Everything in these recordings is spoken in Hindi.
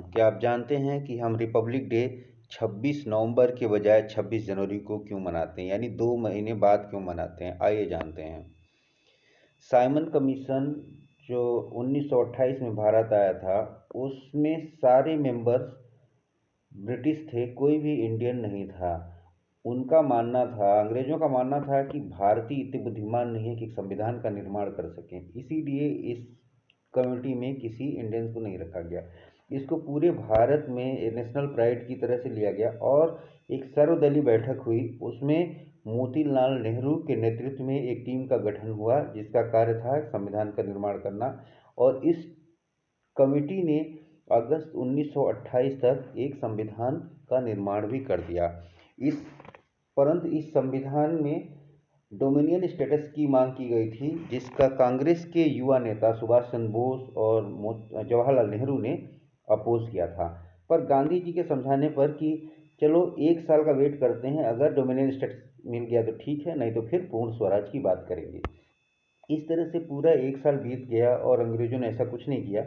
क्या आप जानते हैं कि हम रिपब्लिक डे 26 नवंबर के बजाय 26 जनवरी को क्यों मनाते हैं, यानी 2 महीने बाद क्यों मनाते हैं? आइए जानते हैं। साइमन कमीशन जो 1928 में भारत आया था, उसमें सारे मेंबर्स ब्रिटिश थे, कोई भी इंडियन नहीं था। उनका मानना था, अंग्रेजों का मानना था कि भारतीय इतने बुद्धिमान नहीं है कि संविधान का निर्माण कर सकें, इसीलिए इस कमेटी में किसी इंडियंस को नहीं रखा गया। इसको पूरे भारत में नेशनल प्राइड की तरह से लिया गया और एक सर्वदलीय बैठक हुई। उसमें मोतीलाल नेहरू के नेतृत्व में एक टीम का गठन हुआ जिसका कार्य था संविधान का निर्माण करना। और इस कमेटी ने अगस्त 1928 तक एक संविधान का निर्माण भी कर दिया। इस परंतु इस संविधान में डोमिनियन स्टेटस की मांग की गई थी, जिसका कांग्रेस के युवा नेता सुभाष चंद्र बोस और जवाहरलाल नेहरू ने अपोज किया था। पर गांधी जी के समझाने पर कि चलो 1 साल का वेट करते हैं, अगर डोमिनियन स्टेटस मिल गया तो ठीक है, नहीं तो फिर पूर्ण स्वराज की बात करेंगे। इस तरह से पूरा 1 साल बीत गया और अंग्रेजों ने ऐसा कुछ नहीं किया।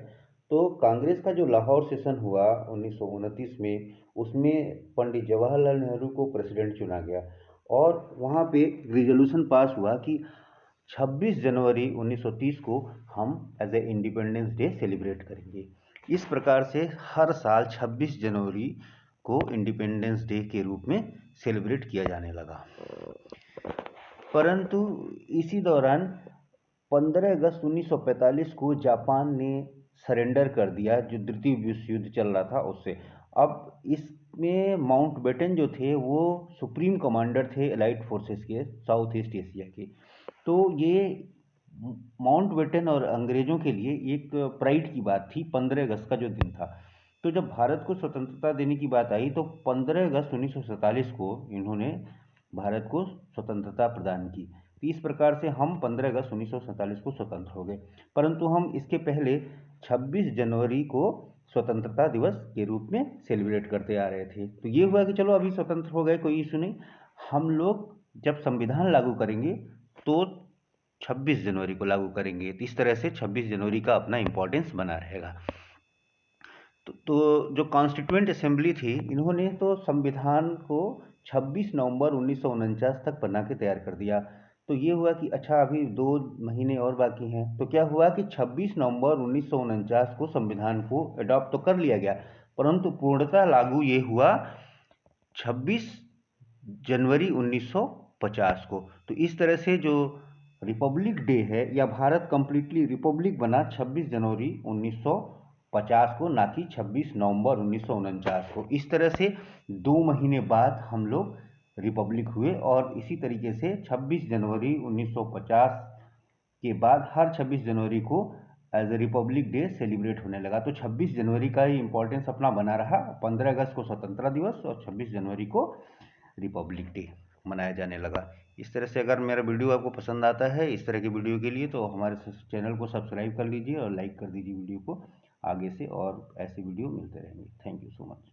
तो कांग्रेस का जो लाहौर सेशन हुआ 1929 में, उसमें पंडित जवाहरलाल नेहरू को प्रेसिडेंट चुना गया और वहाँ पे रिजोल्यूशन पास हुआ कि 26 जनवरी 1930 को हम as a independence day celebrate करेंगे। इस प्रकार से हर साल 26 जनवरी को इंडिपेंडेंस डे के रूप में सेलिब्रेट किया जाने लगा। परंतु इसी दौरान 15 अगस्त 1945 को जापान ने सरेंडर कर दिया, जो द्वितीय विश्व युद्ध चल रहा था उससे। अब इसमें माउंटबेटन जो थे वो सुप्रीम कमांडर थे एलाइड फोर्सेस के साउथ ईस्ट एशिया के। तो ये माउंटबेटन और अंग्रेजों के लिए एक प्राइड की बात थी 15 अगस्त का जो दिन था। तो जब भारत को स्वतंत्रता देने की बात आई तो 15 अगस्त 1947 को इन्होंने भारत को स्वतंत्रता प्रदान की। तो इस प्रकार से हम 15 अगस्त 1947 को स्वतंत्र हो गए। परंतु हम इसके पहले 26 जनवरी को स्वतंत्रता दिवस के रूप में सेलिब्रेट करते आ रहे थे। तो ये हुआ कि चलो अभी स्वतंत्र हो गए, कोई इशू नहीं। हम लोग जब संविधान लागू करेंगे तो 26 जनवरी को लागू करेंगे। तो इस तरह से 26 जनवरी का अपना इम्पोर्टेंस बना रहेगा। तो जो कॉन्स्टिट्यूएंट असेंबली थी, इन्होंने तो संविधान को 26 नवंबर 1949 तक बना के तैयार कर दिया। तो ये हुआ कि अच्छा अभी 2 महीने और बाकी हैं। तो क्या हुआ कि 26 नवंबर 1949 को संविधान को अडॉप्ट तो कर लिया गया, परंतु पूर्णतः लागू ये हुआ 26 जनवरी 1950 को। तो इस तरह से जो रिपब्लिक डे है या भारत कंप्लीटली रिपब्लिक बना 26 जनवरी 1950 को, ना कि 26 नवंबर 1949 को। इस तरह से 2 महीने बाद हम लोग रिपब्लिक हुए और इसी तरीके से 26 जनवरी 1950 के बाद हर 26 जनवरी को as a republic day celebrate होने लगा। तो 26 जनवरी का ही इंपॉर्टेंस अपना बना रहा। 15 अगस्त को स्वतंत्रता दिवस और 26 जनवरी को रिपब्लिक डे मनाया जाने लगा। इस तरह से अगर मेरा वीडियो आपको पसंद आता है इस तरह की वीडियो के लिए, तो हमारे चैनल को सब्सक्राइब कर लीजिए और लाइक कर दीजिए वीडियो को। आगे से और ऐसे वीडियो मिलते रहेंगे। Thank you so much.